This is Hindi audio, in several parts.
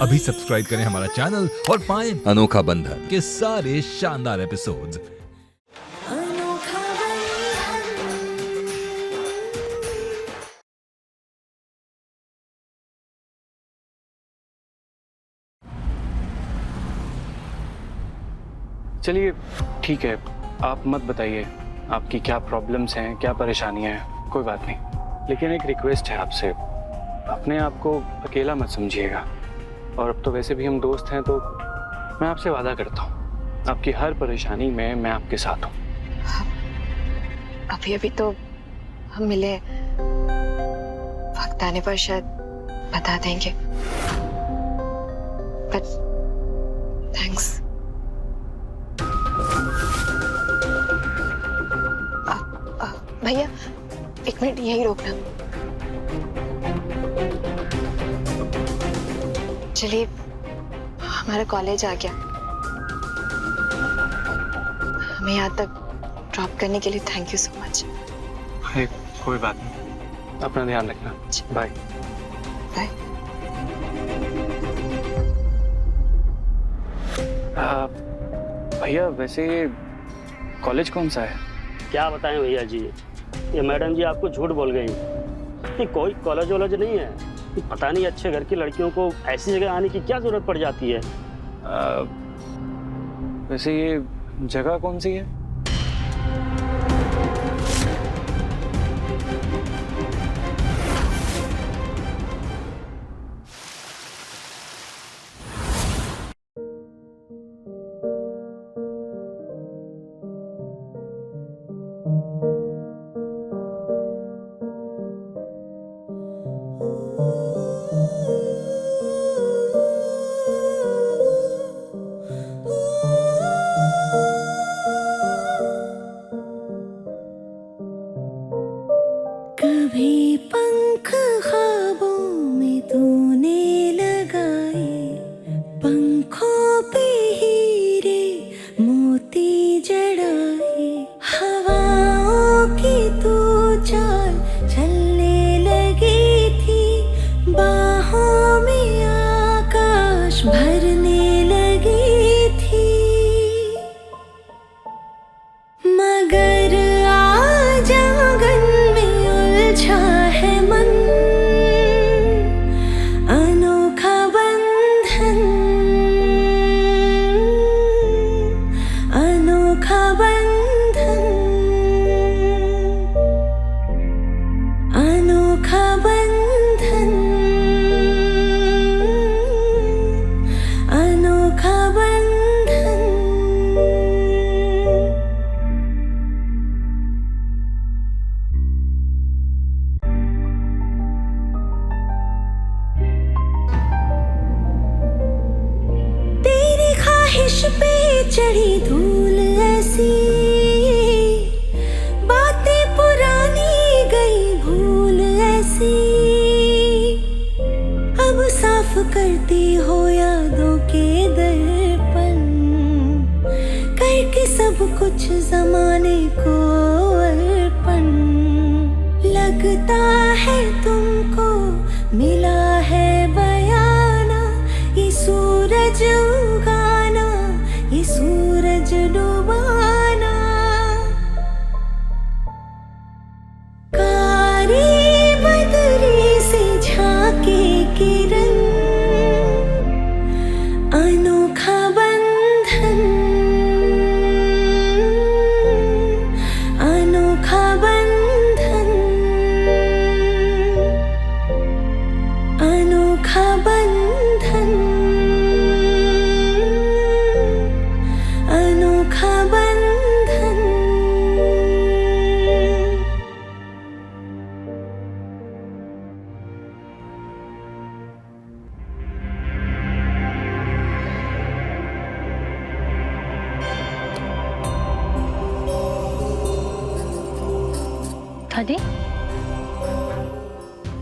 अभी सब्सक्राइब करें हमारा चैनल और पाएं अनोखा बंधन के सारे शानदार एपिसोड्स। चलिए ठीक है, आप मत बताइए आपकी क्या प्रॉब्लम्स हैं, क्या परेशानियां हैं, कोई बात नहीं। लेकिन एक रिक्वेस्ट है आपसे, अपने आप को अकेला मत समझिएगा। और अब तो वैसे भी हम दोस्त हैं, तो मैं आपसे वादा करता हूँ आपकी हर परेशानी में मैं आपके साथ हूँ। अभी अभी तो हम मिले, वक्त आने पर शायद बता देंगे, बट थैंक्स। भैया एक मिनट यही रोकना। चलिए, हमारा कॉलेज आ गया। हमें यहाँ तक ड्रॉप करने के लिए थैंक यू सो मच। अरे कोई बात नहीं, अपना ध्यान रखना। Bye bye. भैया वैसे कॉलेज कौन सा है? क्या बताएं भैया जी, ये मैडम जी आपको झूठ बोल गई। ये कोई कॉलेज वॉलेज नहीं है। पता नहीं अच्छे घर की लड़कियों को ऐसी जगह आने की क्या जरूरत पड़ जाती है। वैसे ये जगह कौन सी है? कभी पंख ख्वाबों में तूने लगाए, पंखों पे हीरे मोती जड़ाए, हवाओं की तू चाल चलने लगी थी, बाहों में आकाश भरने लगी थी, मगर आज आंगन में उलझा है मन, अनोखा बंधन, अनोखा बंधन, अनोखा बंधन, अनोखा बंधन। तेरी ख्वाहिश पे चढ़ी धूल ऐसी, बातें पुरानी गई भूल ऐसी, अब साफ करती हो यादों के दर्पण, करके सब कुछ जमाने को अर्पण, लगता है तुमको मिला है बयाना, ये सूरज उगाना, ये सूरज डुबाना, कारी बदरी से झांके किरण, अनोखा बंधन, अनोखा बंधन, अनोखा बंधन, अनोखा बंधन। दादी,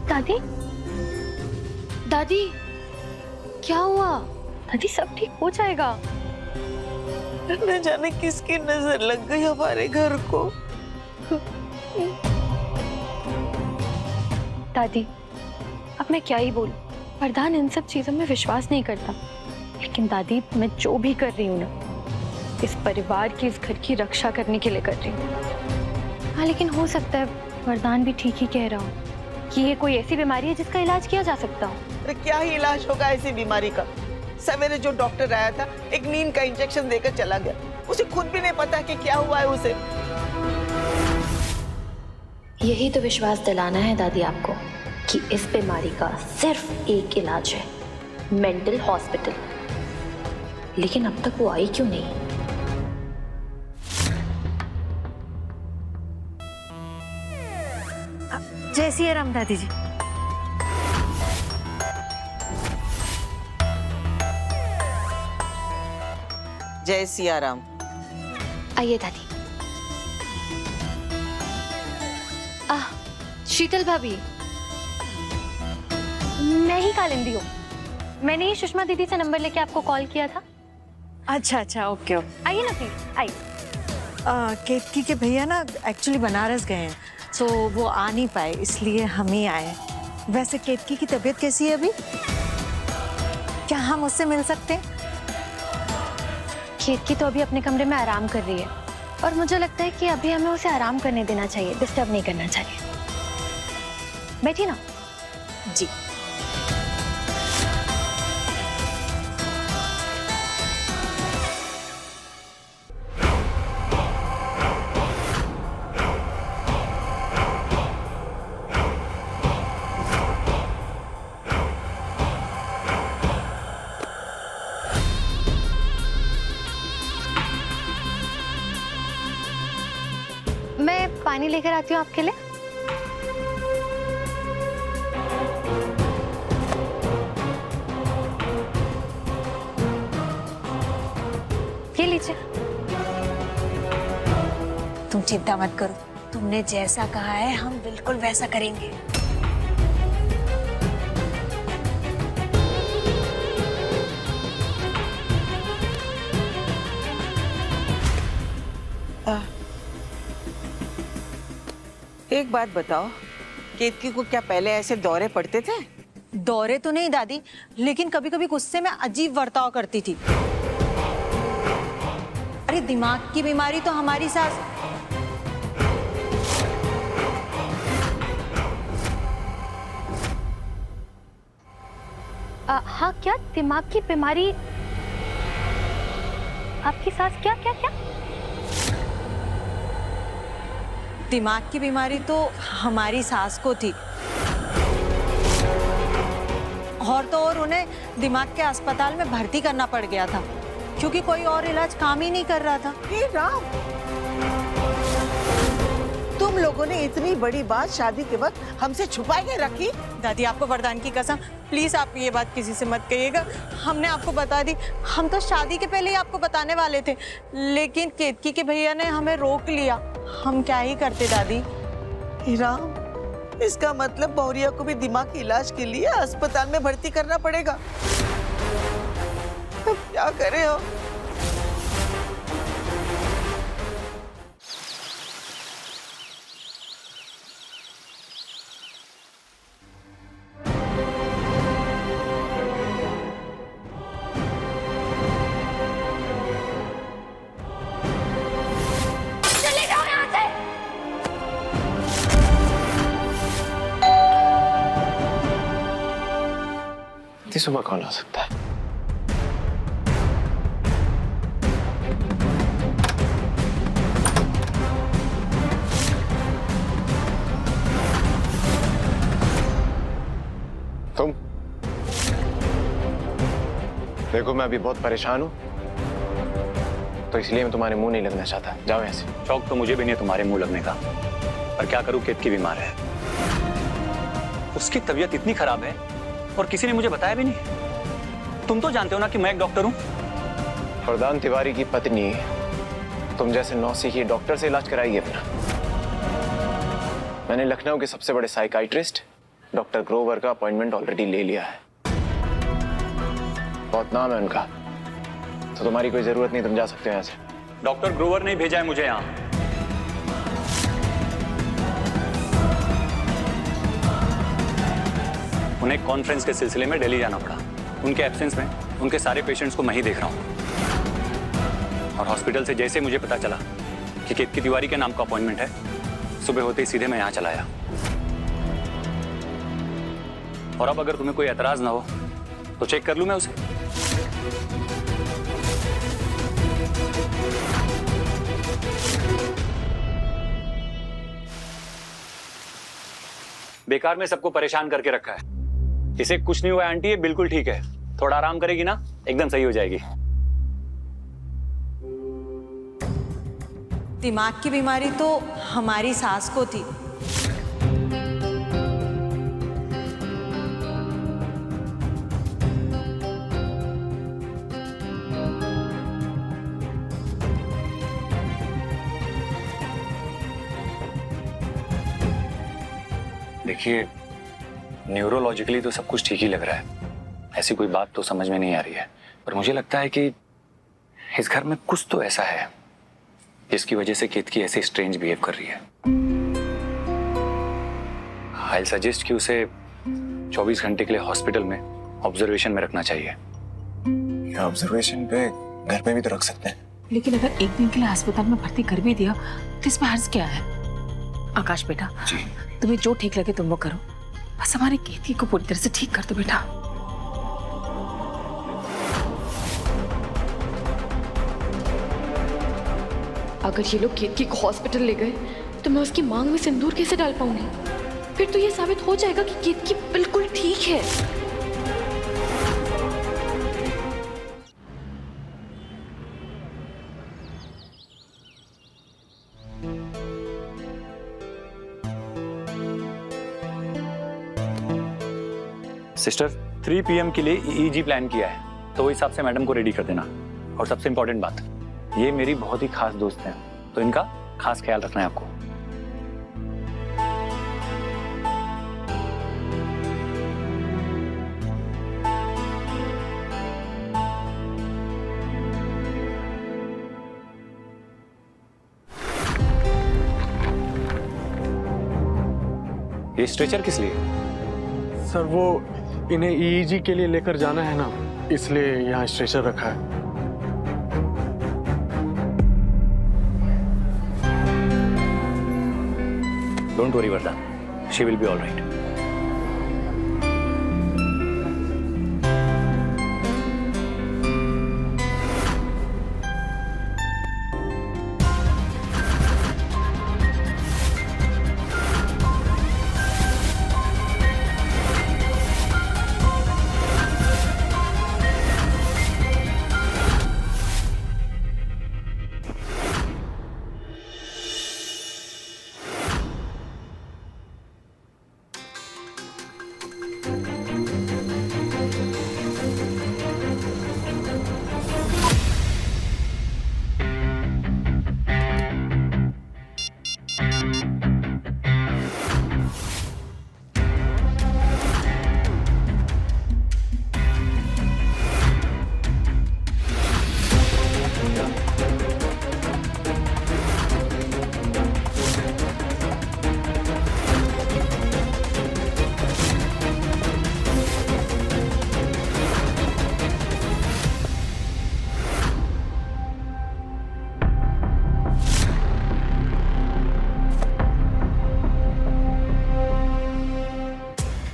दादी, दादी, क्या हुआ? दादी सब ठीक हो जाएगा। न जाने किसकी नजर लग गई हमारे घर को। दादी, अब मैं क्या ही बोलूं, वरदान इन सब चीजों में विश्वास नहीं करता, लेकिन दादी मैं जो भी कर रही हूँ ना, इस परिवार की, इस घर की रक्षा करने के लिए कर रही हूँ। हाँ, लेकिन हो सकता है वरदान भी ठीक ही कह रहा हो कि ये कोई ऐसी बीमारी है जिसका इलाज किया जा सकता हो। अरे क्या ही इलाज होगा ऐसी बीमारी का। सवेरे जो डॉक्टर आया था एक नींद का इंजेक्शन देकर चला गया, उसे खुद भी नहीं पता कि क्या हुआ है उसे। यही तो विश्वास दिलाना है दादी आपको कि इस बीमारी का सिर्फ एक इलाज है, मेंटल हॉस्पिटल। लेकिन अब तक वो आई क्यों नहीं? जय सिया राम दादी जी। जय सिया राम। आइए दादी। शीतल भाभी, मैं ही कालिंदी हूँ। मैंने ही सुषमा दीदी से नंबर लेके आपको कॉल किया था। अच्छा अच्छा, ओके ओके। आइए ना प्लीज, आइए। केतकी के भैया ना एक्चुअली बनारस गए हैं, तो वो आ नहीं पाए, इसलिए हम ही आए। वैसे केतकी की तबीयत कैसी है अभी? क्या हम उससे मिल सकते हैं? केतकी तो अभी अपने कमरे में आराम कर रही है और मुझे लगता है कि अभी हमें उसे आराम करने देना चाहिए, डिस्टर्ब नहीं करना चाहिए। बैठिए ना। जी। मैं पानी लेकर आती हूँ आपके लिए। ये लीजिए। तुम चिंता मत करो, तुमने जैसा कहा है हम बिल्कुल वैसा करेंगे। एक बात बताओ, केतकी को क्या पहले ऐसे दौरे पड़ते थे? दौरे तो नहीं दादी, लेकिन कभी कभी गुस्से में अजीब बर्ताव करती थी। अरे दिमाग की बीमारी तो हमारी सास। हाँ, क्या दिमाग की बीमारी? आपकी सास क्या क्या क्या? दिमाग की बीमारी तो हमारी सास को थी, और तो और उन्हें दिमाग के अस्पताल में भर्ती करना पड़ गया था, क्योंकि कोई और इलाज काम ही नहीं कर रहा था। हे राम, तुम लोगों ने इतनी बड़ी बात शादी के वक्त हमसे छुपा के रखी। दादी आपको वरदान की कसम, प्लीज आप ये बात किसी से मत कहिएगा। हमने आपको बता दी, हम तो शादी के पहले ही आपको बताने वाले थे, लेकिन केतकी के भैया ने हमें रोक लिया। हम क्या ही करते दादी। हे राम, इसका मतलब बहुरिया को भी दिमाग के इलाज के लिए अस्पताल में भर्ती करना पड़ेगा। अब क्या करें हम? सुबह कौन आ सकता है? तुम देखो, मैं अभी बहुत परेशान हूं, तो इसलिए मैं तुम्हारे मुंह नहीं लगना चाहता। जाओ यहाँ से। शौक तो मुझे भी नहीं है तुम्हारे मुंह लगने का, पर क्या करूं, केतकी बीमार है। उसकी तबीयत इतनी खराब है और किसी ने मुझे बताया भी नहीं। तुम तो जानते हो ना कि मैं एक डॉक्टर हूं। वरदान तिवारी की पत्नी तुम जैसे नौसिखिए डॉक्टर से इलाज कराइए अपना। मैंने लखनऊ के सबसे बड़े साइकाइट्रिस्ट डॉक्टर ग्रोवर का अपॉइंटमेंट ऑलरेडी ले लिया है, बहुत नाम है उनका, तो तुम्हारी कोई जरूरत नहीं, तुम जा सकते हो यहाँ से। डॉक्टर ग्रोवर ने भेजा है मुझे यहाँ। उन्हें कॉन्फ्रेंस के सिलसिले में दिल्ली जाना पड़ा। उनके एब्सेंस में उनके सारे पेशेंट्स को मैं ही देख रहा हूँ। और हॉस्पिटल से जैसे मुझे पता चला कि केतकी तिवारी के नाम का अपॉइंटमेंट है, सुबह होते ही सीधे मैं यहाँ चला आया। और अब अगर तुम्हें कोई एतराज ना हो तो चेक कर लूं मैं उसे। बेकार में सबको परेशान करके रखा है। इसे कुछ नहीं हुआ आंटी, ये बिल्कुल ठीक है। थोड़ा आराम करेगी ना, एकदम सही हो जाएगी। दिमाग की बीमारी तो हमारी सास को थी। देखिए, न्यूरोलॉजिकली तो सब कुछ ठीक ही लग रहा है, ऐसी कोई बात तो समझ में नहीं आ रही है। पर मुझे लगता है कि इस घर में कुछ तो ऐसा है जिसकी वजह से केतकी ऐसे स्ट्रेंज बिहेव कर रही है। आई सजेस्ट कि उसे 24 घंटे के लिए हॉस्पिटल में ऑब्जर्वेशन में रखना चाहिए। ऑब्जर्वेशन पे घर पे भी तो रख सकते हैं। लेकिन अगर एक दिन के लिए अस्पताल में भर्ती कर भी दिया तो इसमें हर्ज क्या है? आकाश बेटा जी, तुम्हें जो ठीक लगे तुम वो करो, बस हमारी केतकी को पूरी तरह से ठीक कर दो बेटा। अगर ये लोग केतकी को हॉस्पिटल ले गए तो मैं उसकी मांग में सिंदूर कैसे डाल पाऊंगी? फिर तो ये साबित हो जाएगा कि केतकी बिल्कुल ठीक है। सिस्टर 3 PM के लिए EEG प्लान किया है, तो उस हिसाब से मैडम को रेडी कर देना। और सबसे इंपॉर्टेंट बात, ये मेरी बहुत ही खास दोस्त हैं, तो इनका खास ख्याल रखना है आपको। ये स्ट्रेचर किस लिए? सर वो इन्हें EEG के लिए लेकर जाना है ना, इसलिए यहाँ स्ट्रेचर रखा है। Don't worry Varada, she will be all right.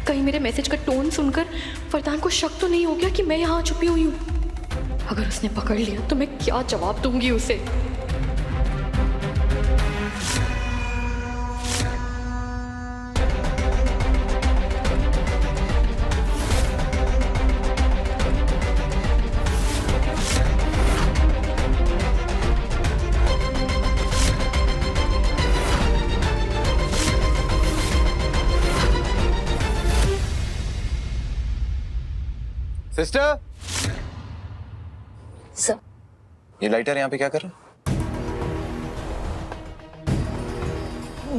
कहीं मेरे मैसेज का टोन सुनकर फरदान को शक तो नहीं हो गया कि मैं यहाँ छुपी हुई हूँ? अगर उसने पकड़ लिया तो मैं क्या जवाब दूंगी उसे? सिस्टर, सर, ये लाइटर यहाँ पे क्या कर रहा है?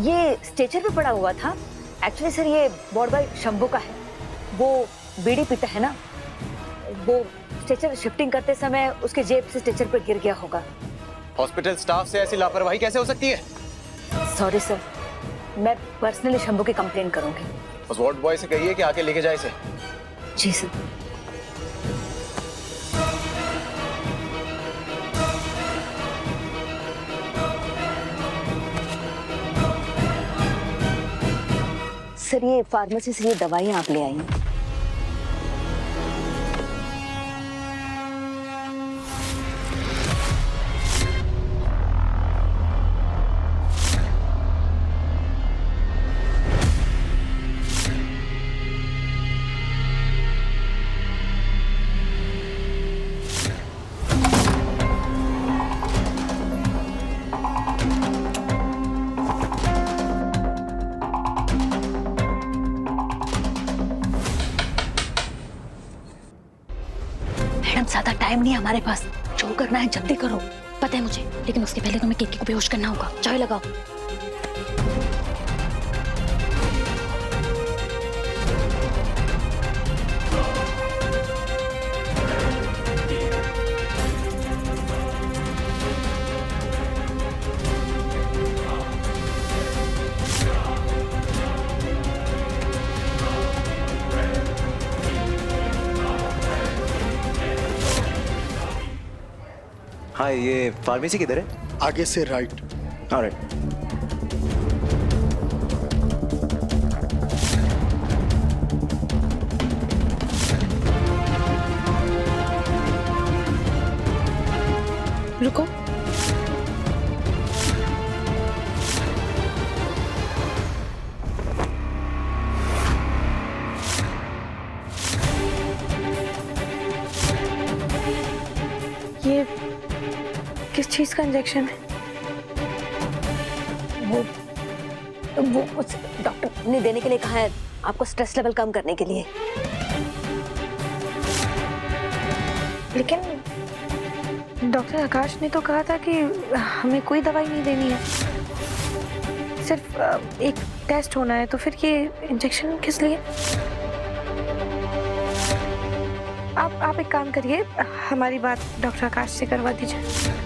ये स्ट्रेचर पे पड़ा हुआ था। एक्चुअली सर ये वार्ड बॉय शंभू का है, वो बीड़ी पीता है ना, वो स्ट्रेचर शिफ्टिंग करते समय उसके जेब से स्ट्रेचर पर गिर गया होगा। हॉस्पिटल स्टाफ से ऐसी लापरवाही कैसे हो सकती है? सॉरी सर, मैं पर्सनली शंभू की कंप्लेन करूंगी। उस वार्ड बॉय से कहिए कि आके लेके जाए इसे। जी सर। सर ये फार्मेसी से ये दवाइयाँ आप ले आई हैं। ज्यादा टाइम नहीं है हमारे पास, जो करना है जल्दी करो। पता है मुझे, लेकिन उसके पहले तुम्हें केतकी को बेहोश करना होगा। चाय लगाओ। हाँ, ये फार्मेसी किधर है? आगे से राइट। ऑलराइट। रुको। ये किस चीज का इंजेक्शन है? वो उस डॉक्टर ने देने के लिए कहा है, आपको स्ट्रेस लेवल कम करने के लिए। लेकिन डॉक्टर आकाश ने तो कहा था कि हमें कोई दवाई नहीं देनी है, सिर्फ एक टेस्ट होना है। तो फिर ये इंजेक्शन किस लिए? आप एक काम करिए, हमारी बात डॉक्टर आकाश से करवा दीजिए।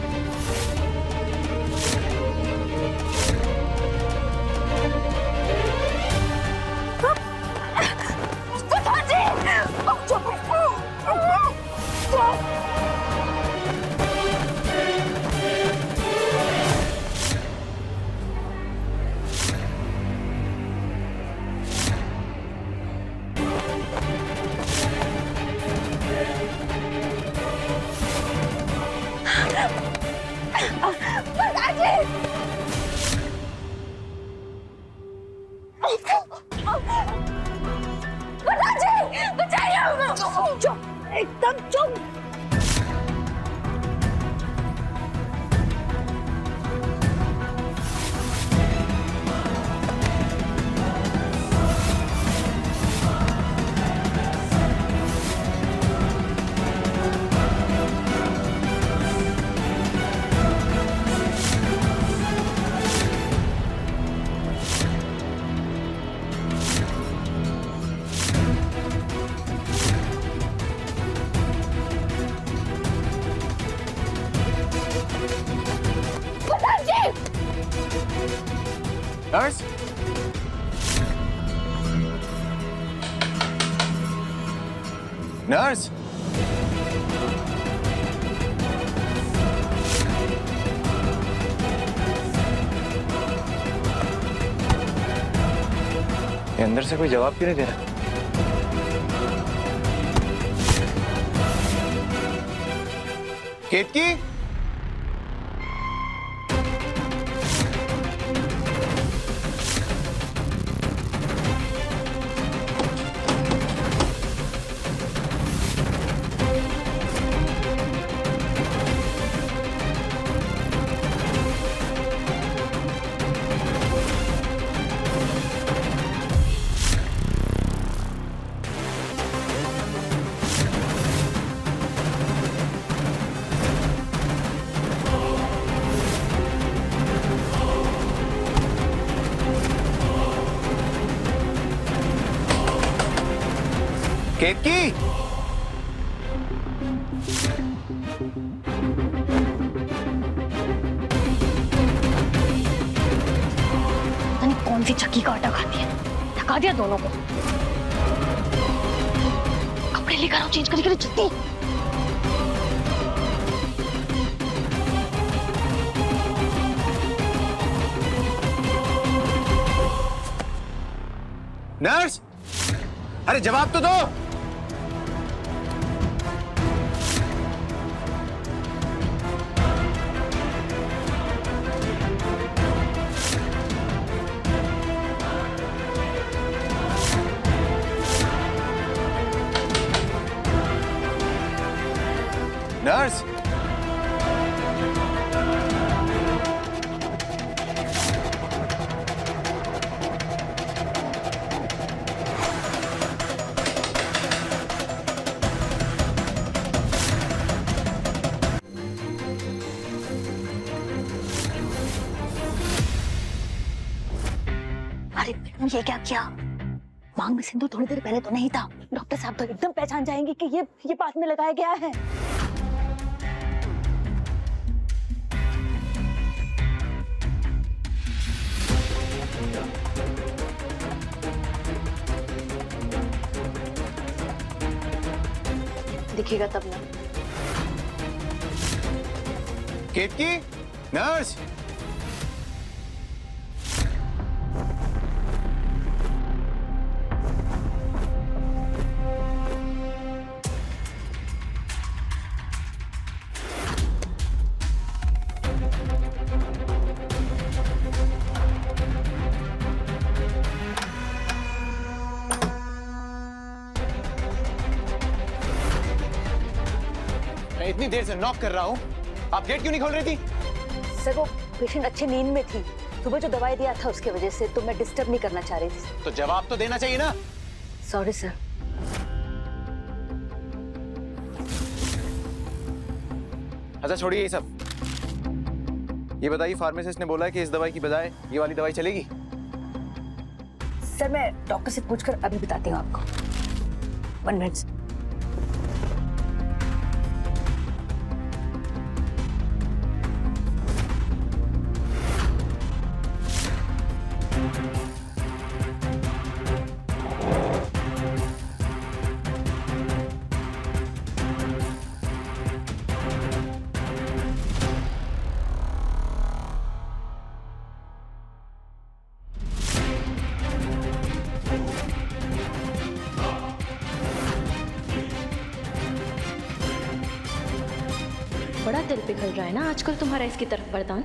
एकदम चुप। नर्स, नर्स, ये अंदर से कोई जवाब क्यों नहीं दे रहा? केतकी, केतकी, कौन सी चक्की का आटा खाती है। थका दिया दोनों को। कपड़े लेकर आओ, चेंज करके जल्दी। नर्स, अरे जवाब तो दो। नर्स, अरे ये क्या किया? मांग में सिंदूर थोड़ी देर पहले तो नहीं था। डॉक्टर साहब तो एकदम पहचान जाएंगे कि ये बात में लगाया गया है। दिखेगा तब ना। केतकी, नर्स, मैं इतनी देर से नॉक कर रहा हूँ, आप गेट क्यों नहीं खोल रही थी? सर वो पेशेंट अच्छी नींद में थी, सुबह जो दवाई दिया था उसके वजह से, तो मैं डिस्टर्ब नहीं करना चाह रही थी। तो जवाब तो देना चाहिए ना। Sorry sir. अच्छा छोड़िए ये सब, ये बताइए फार्मासिस्ट ने बोला है कि इस दवाई की बजाय ये वाली दवाई चलेगी? सर मैं डॉक्टर से पूछकर अभी बताती हूँ आपको। 1 मिनट। बड़ा दिल पिघल रहा है ना आजकल तुम्हारा इसकी तरफ वरदान।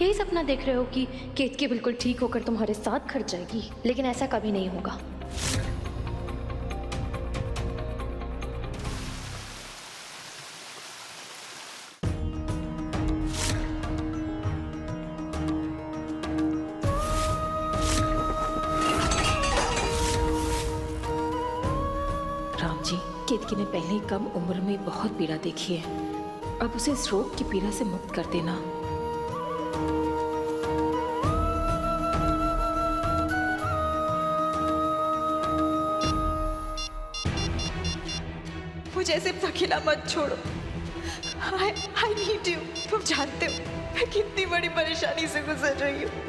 यही सपना देख रहे हो कि केतकी बिल्कुल ठीक होकर तुम्हारे साथ खर्च जाएगी, लेकिन ऐसा कभी नहीं होगा। राम जी, केतकी ने पहले ही कम उम्र में बहुत पीड़ा देखी है, अब उसे इस रोग की पीड़ा से मुक्त कर देना। मुझे सिर्फ अकेला मत छोड़ो। I need you। तुम जानते हो मैं कितनी बड़ी परेशानी से गुजर रही हूँ।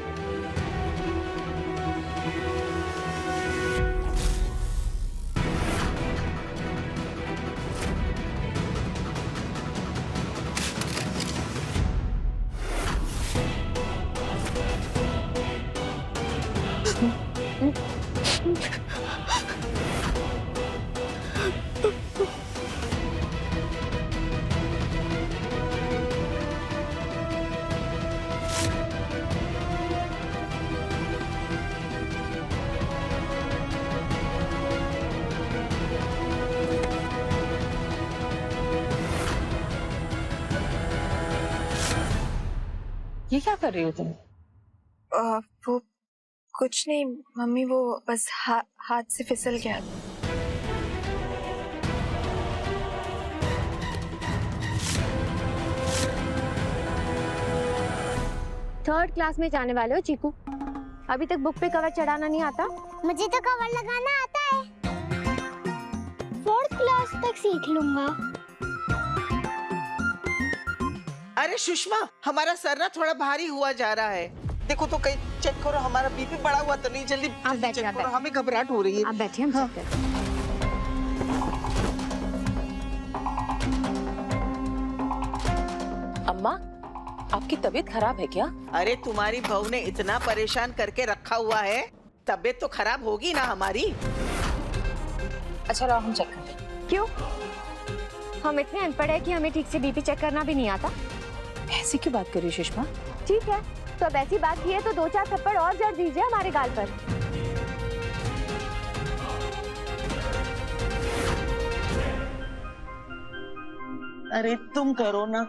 ये क्या कर रही हो तुम? वो कुछ नहीं मम्मी, वो बस हाथ से फिसल गया। थर्ड क्लास में जाने वाले हो चीकू, अभी तक बुक पे कवर चढ़ाना नहीं आता? मुझे तो कवर लगाना आता है, 4th क्लास तक सीख लूंगा। अरे सुषमा, हमारा सर ना थोड़ा भारी हुआ जा रहा है। देखो तो कहीं चेक करो, हमारा बीपी बढ़ा हुआ तो नहीं। जल्दी आप बैठिए, चेक आप करो, बैठिए। हमें घबराहट हो रही है। आप बैठिए, हम चेक करते हैं। अम्मा, आपकी तबीयत खराब है क्या? अरे तुम्हारी बहू ने इतना परेशान करके रखा हुआ है, तबीयत तो खराब होगी ना हमारी। अच्छा रहो, हम चेक करते हैं। क्यों? हम इतने अनपढ़ है कि हमें ठीक से बीपी चेक करना भी नहीं आता। ऐसी क्यों बात कर रही हो सुषमा? ठीक है, तो अब ऐसी बात की है तो 2-4 थप्पड़ और जड़ दीजिए हमारे गाल पर। अरे तुम करो ना।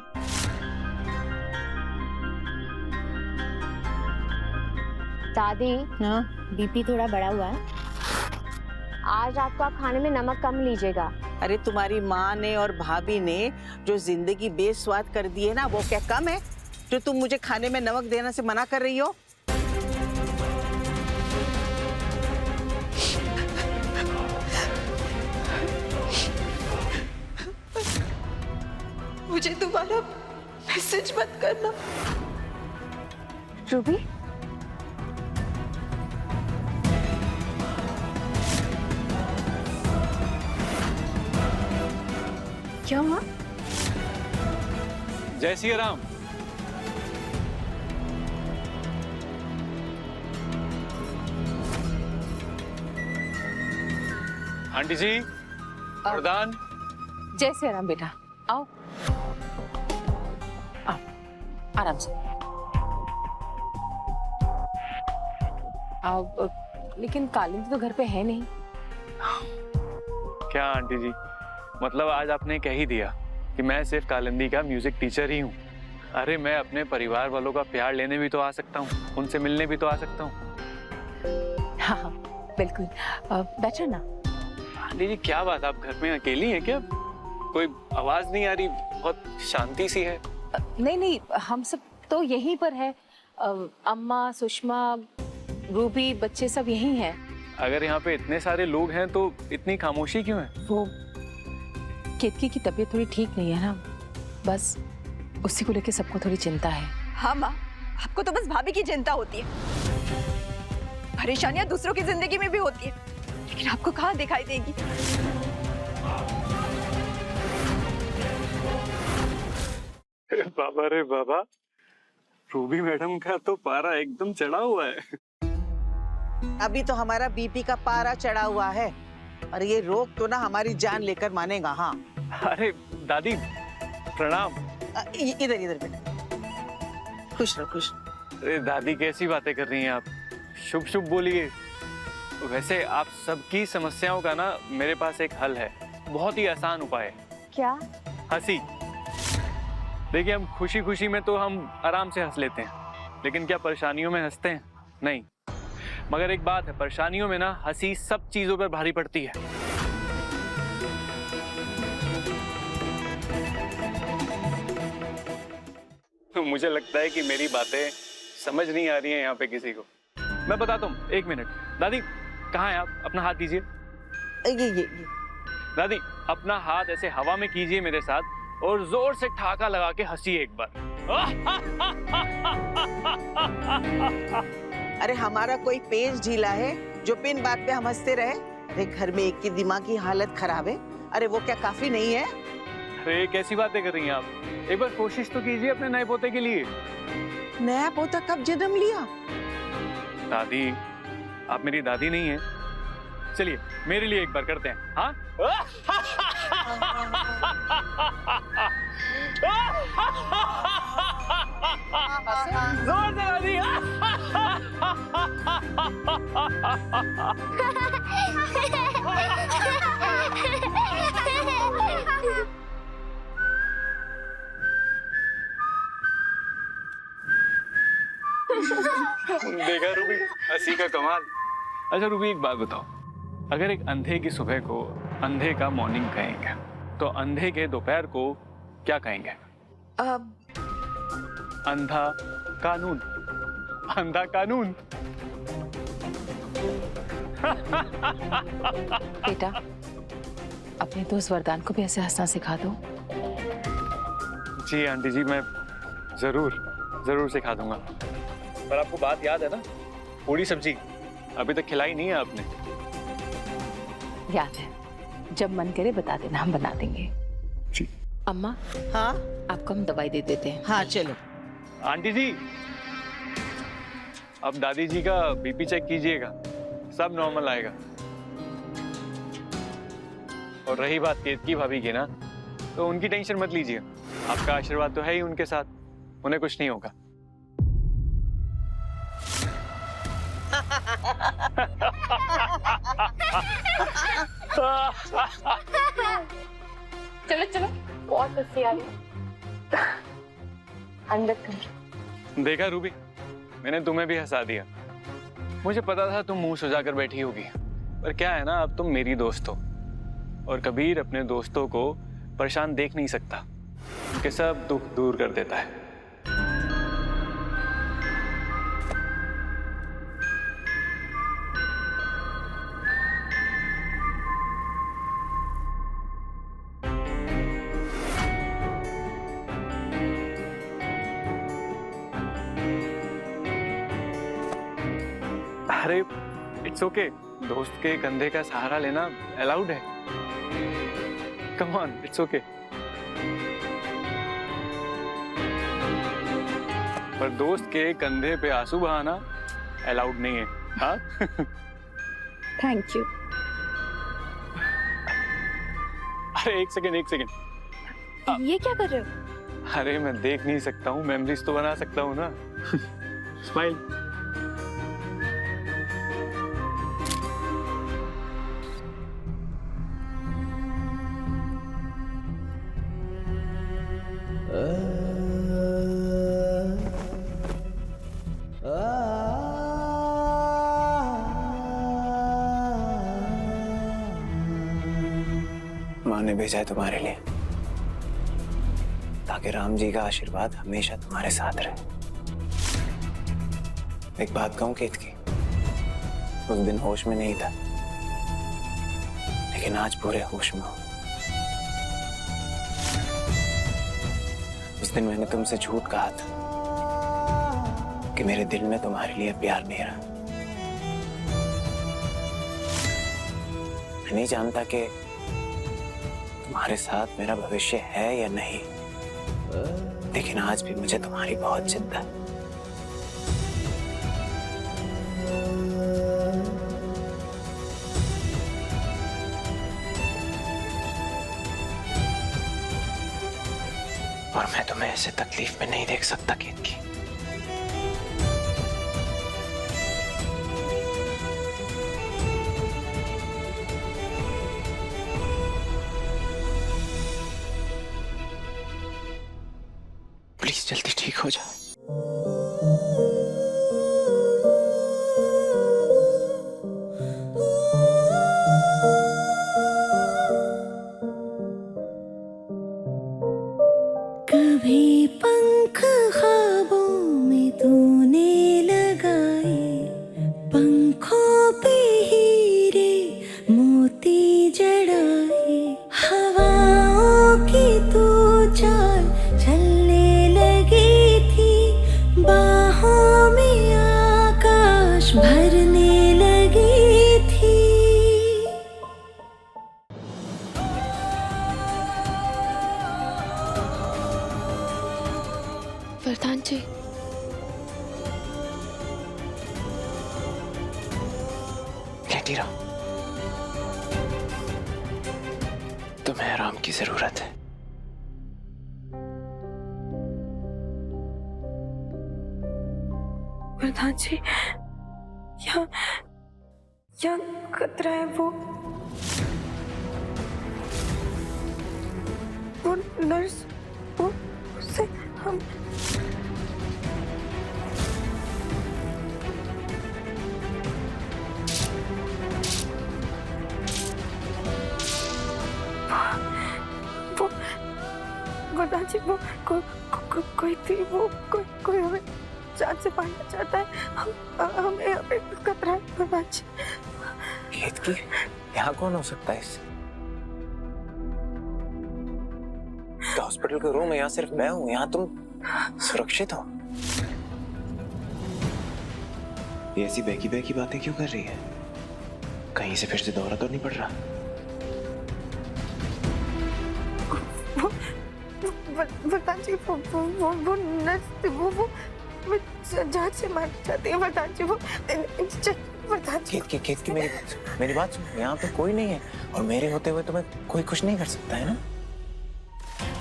दादी, हाँ? बीपी थोड़ा बढ़ा हुआ है। आज रात को आप खाने में नमक कम लीजिएगा। अरे तुम्हारी माँ ने और भाभी ने जो जिंदगी बेस्वाद कर दी है ना, वो क्या कम है जो तुम मुझे खाने में नमक देने से मना कर रही हो? मुझे दोबारा मैसेज मत करना। रूबी, क्या हुआ? जय श्री राम। आंटी जी, वरदान। जय श्री राम बेटा, आओ आओ, आराम से आओ। लेकिन कालिंदी तो घर पे है नहीं। क्या आंटी जी, मतलब आज आपने कह ही दिया कि मैं सिर्फ कालिंदी का म्यूजिक टीचर ही हूँ। अरे मैं अपने परिवार वालों का प्यार लेने भी तो आ सकता हूँ, उनसे मिलने भी तो आ सकता हूँ। हाँ बिल्कुल, बैठो ना। आंटी जी क्या बात, आप घर में अकेली हैं क्या? कोई आवाज नहीं आ रही, बहुत शांति सी है। नहीं नहीं, हम सब तो यहीं पर है। अम्मा, सुषमा, रूबी, बच्चे सब यहीं हैं। अगर यहाँ पे इतने सारे लोग हैं तो इतनी खामोशी क्यों है? वो केतकी की तबीयत थोड़ी ठीक नहीं है ना, बस उसी को लेके सबको थोड़ी चिंता है। हाँ माँ, आपको तो बस भाभी की चिंता होती है। परेशानियां दूसरों की जिंदगी में भी होती है, लेकिन आपको कहाँ दिखाई देगी। बाबा रे बाबा, रूबी मैडम का तो पारा एकदम चढ़ा हुआ है। अभी तो हमारा बीपी का पारा चढ़ा हुआ है और ये रोग तो ना हमारी जान लेकर मानेगा। हाँ अरे दादी प्रणाम। इधर इधर बेटा, खुश रहो खुश। अरे दादी कैसी बातें कर रही हैं आप, शुभ शुभ बोलिए। वैसे आप सबकी समस्याओं का ना मेरे पास एक हल है, बहुत ही आसान उपाय है। क्या? हंसी। देखिए हम खुशी खुशी में तो हम आराम से हंस लेते हैं, लेकिन क्या परेशानियों में हंसते हैं? नहीं। मगर एक बात है, परेशानियों में ना हंसी सब चीजों पर भारी पड़ती है। मुझे लगता है कि मेरी बातें समझ नहीं आ रही हैं यहाँ पे किसी को। मैं बताता हूँ, 1 मिनट। दादी कहाँ हैं आप? अपना हाथ दीजिए। ये। दादी अपना हाथ ऐसे हवा में कीजिए मेरे साथ और जोर से ठहाका लगा के हंसिए एक बार। अरे हमारा कोई पेज ढीला है जो बिन बात पे हम हंसते रहे? अरे घर में एक की दिमागी हालत खराब है, अरे वो क्या काफी नहीं है? अरे कैसी बातें कर रही हैं आप? एक बार कोशिश तो कीजिए अपने नए पोते के लिए। नया पोता कब जन्म लिया? दादी आप मेरी दादी नहीं है। चलिए मेरे लिए एक बार करते हैं। हाँ जोर से दादी। देखा रूबी, हंसी का कमाल। अच्छा रूबी एक बात बताओ, अगर एक अंधे की सुबह को अंधे का मॉर्निंग कहेंगे तो अंधे के दोपहर को क्या कहेंगे? अंधा कानून। अंधा कानून। बेटा अपने दोस्त वरदान को भी ऐसे हंसना सिखा दो। जी आंटी जी, मैं जरूर जरूर सिखा दूंगा। पर आपको बात याद है ना, पूरी सब्जी अभी तक खिलाई नहीं है आपने। याद है, जब मन करे बता देना, हम बना देंगे। अम्मा, हाँ आपको हम दवाई दे देते हैं। हाँ चलो। आंटी जी, अब दादी जी का बीपी चेक कीजिएगा, सब नॉर्मल आएगा। और रही बात केतकी भाभी की ना, तो उनकी टेंशन मत लीजिए, आपका आशीर्वाद तो है ही उनके साथ, उन्हें कुछ नहीं होगा। चलो चलो, बहुत हंसी आ रही है। अंदर तुम। देखा रूबी, मैंने तुम्हें भी हंसा दिया। मुझे पता था तुम मुंह सुजाकर बैठी होगी, पर क्या है ना, अब तुम मेरी दोस्त हो, और कबीर अपने दोस्तों को परेशान देख नहीं सकता, उनके सब दुख दूर कर देता है। अरे इट्स ओके, दोस्त के कंधे का सहारा लेना अलाउड है। Come on, it's okay. पर दोस्त के कंधे पे आंसू बहाना अलाउड नहीं है। हाँ थैंक यू। अरे एक सेकेंड। ये क्या कर रहे हो? अरे मैं देख नहीं सकता हूँ, मेमोरीज तो बना सकता हूँ ना। स्माइल। माँ ने भेजा है तुम्हारे लिए, ताकि राम जी का आशीर्वाद हमेशा तुम्हारे साथ रहे। एक बात कहूं केतकी, उस दिन होश में नहीं था, लेकिन आज पूरे होश में हूं। उस दिन मैंने तुमसे झूठ कहा था कि मेरे दिल में तुम्हारे लिए प्यार नहीं रहा। मैं नहीं जानता कि तुम्हारे साथ मेरा भविष्य है या नहीं, लेकिन आज भी मुझे तुम्हारी बहुत चिंता है। और मैं तुम्हें ऐसे तकलीफ में नहीं देख सकता केतकी। प्लीज जल्दी ठीक हो जाओ। कभी पंख ख्वाबों में तूने लगाए, पंखों पे हीरे मोती जड़ाए, हवाओं की तू चाल चलने लगी थी, बाहों में आकाश भरने लगी थी। वरदान जी, लेटी रहो, तुम्हें आराम की जरूरत है। वरदान जी, यहाँ खतरा है, वो नर्स, वो उससे हम वरदान जी, वो कोई थी, वो कोई हमें जान से मारना चाहता है, हमें खतरा है वरदान जी। केतकी, यहाँ कौन हो सकता है इससे? हॉस्पिटल का रूम है, यहाँ सिर्फ मैं हूँ, यहाँ तुम सुरक्षित हो। ये ऐसी बहकी बहकी बातें क्यों कर रही है? कहीं से फिर से दौरा तो नहीं पड़ रहा? वरदान जी वो नर्स थी, वो मैं जान से मार जाती है वरदान जी, वो वरदान जी। केत की मेरी बात सुन, यहाँ पे कोई नहीं है और मेरे होते हुए तुम्हें कोई कुछ नहीं कर सकता है ना?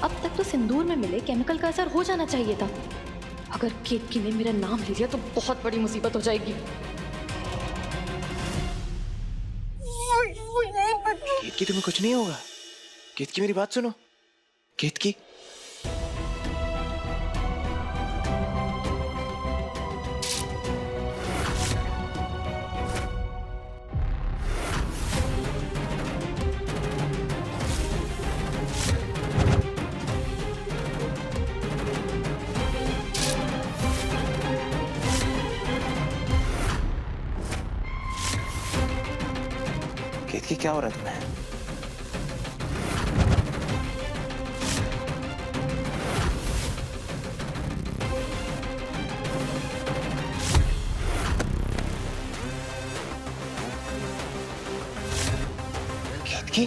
अब तक तो सिंदूर में मिले केमिकल का असर हो जाना चाहिए था। अगर केतकी ने मेरा नाम ले लिया तो बहुत बड़ी मुसीबत हो जाएगी। केतकी तुम्हें कुछ नहीं होगा। केतकी मेरी बात सुनो। केतकी केतकी क्या हो रहा है तुम्हें? केतकी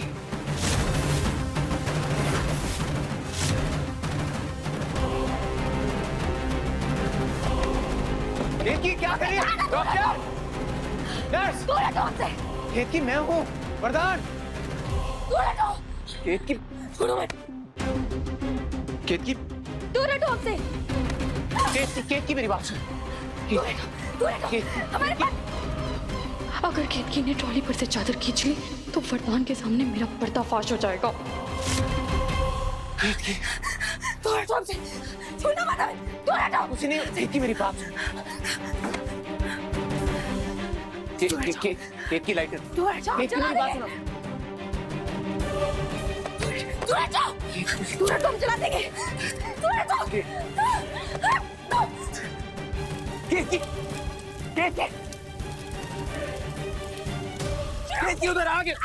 केतकी क्या कर रही है? डॉक्टर, नर्स, केतकी मैं हूँ, वरदान। केतकी केतकी दूर हटो हमसे। केतकी मेरी बात सुन। अगर केतकी ने ट्रॉली पर से चादर खींच ली तो वरदान के सामने मेरा पर्दाफाश हो जाएगा। केतकी दूर हटो हमसे। छूना मत हमें। दूर हटो। कुछ नहीं। केतकी मेरी बात सुन। केतकी लाइटर। केतकी मेरी बात सुनो। दूर हटो। दूर हटो, हम जला देंगे। दूर हटो। केतकी केतकी केतकी उधर आ गया।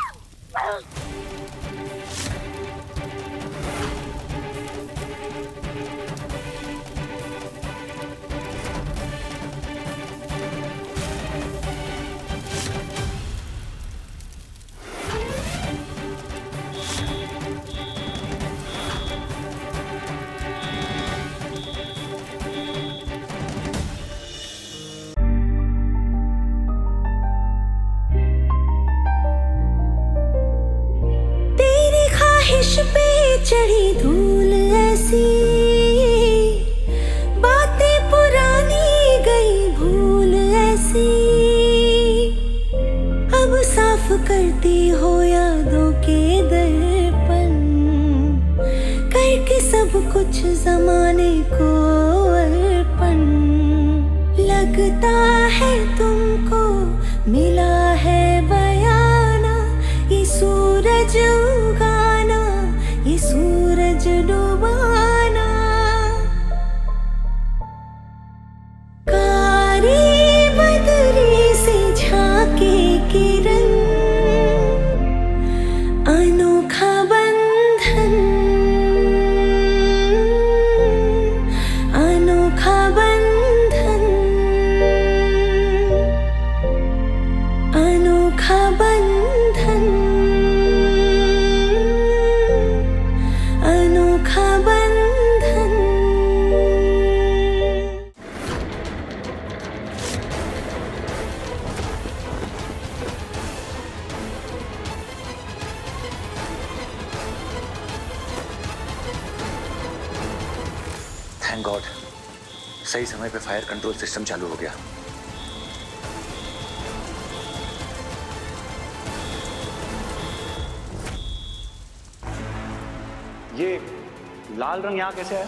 चढ़ी धूल ऐसी, बातें पुरानी गई भूल ऐसी, अब साफ करती हो यादों के दर्पण, करके सब कुछ जमाने को अर्पण। लगता है तुमको मिला है बयाना, ये सूरज उगाना, ये सूरज डुबाना। कारी बदरी से झांके किरण, अनोखा बंधन, अनोखा बंधन, अनोखा बंधन, अनोखा बंधन। थैंक गॉड, सही समय पे फायर कंट्रोल सिस्टम चालू हो गया। ये लाल रंग यहाँ कैसे है?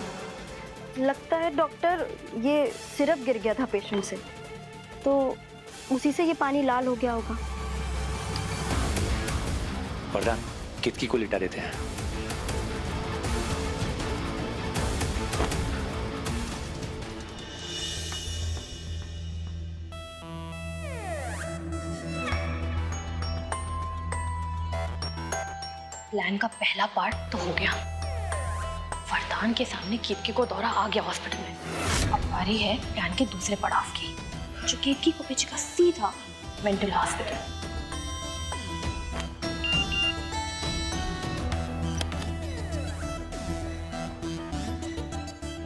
लगता है डॉक्टर ये सिरप गिर गया था पेशेंट से, तो उसी से ये पानी लाल हो गया होगा। वरदान, केतकी को लिटा देते हैं। प्लान का पहला पार्ट तो हो गया। वरदान के सामने केतकी को दौरा आ गया हॉस्पिटल में। अब बारी है प्लान के दूसरे पड़ाव की। जो केतकी को भेजेगा सीधा मेंटल हॉस्पिटल।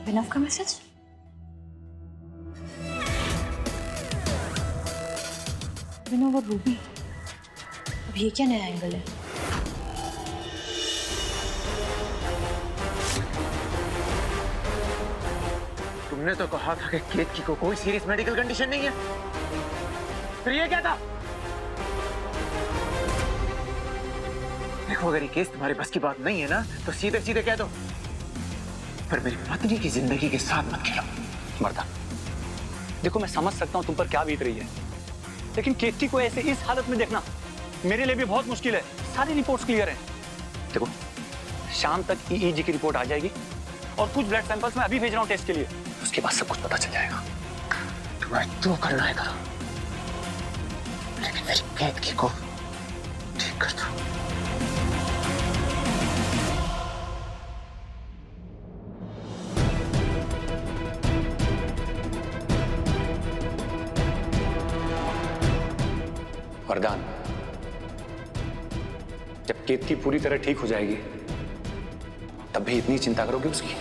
अभिनव का मैसेज? अभिनव और रूबी, अब ये क्या नया एंगल है? तुमने तो कहा था कि केतकी को कोई सीरियस मेडिकल कंडीशन नहीं है, फिर ये क्या था? देखो, अगर ये केस तुम्हारे बस की बात नहीं है ना, तो सीधे सीधे कह दो, पर मेरी पत्नी की जिंदगी के साथ मत खेलो। मर्दान, देखो मैं समझ सकता हूँ तुम पर क्या बीत रही है, लेकिन केतकी को ऐसे इस हालत में देखना मेरे लिए भी बहुत मुश्किल है। सारी रिपोर्ट्स क्लियर हैं। देखो, शाम तक ईईजी की रिपोर्ट आ जाएगी और कुछ ब्लड सैंपल्स मैं अभी भेज रहा हूँ टेस्ट के लिए। उसके बाद सब कुछ पता चल जाएगा। तुम्हें जो करना है करो, लेकिन मेरी केतकी को ठीक कर दो। वरदान, जब केतकी पूरी तरह ठीक हो जाएगी तब भी इतनी चिंता करोगे उसकी?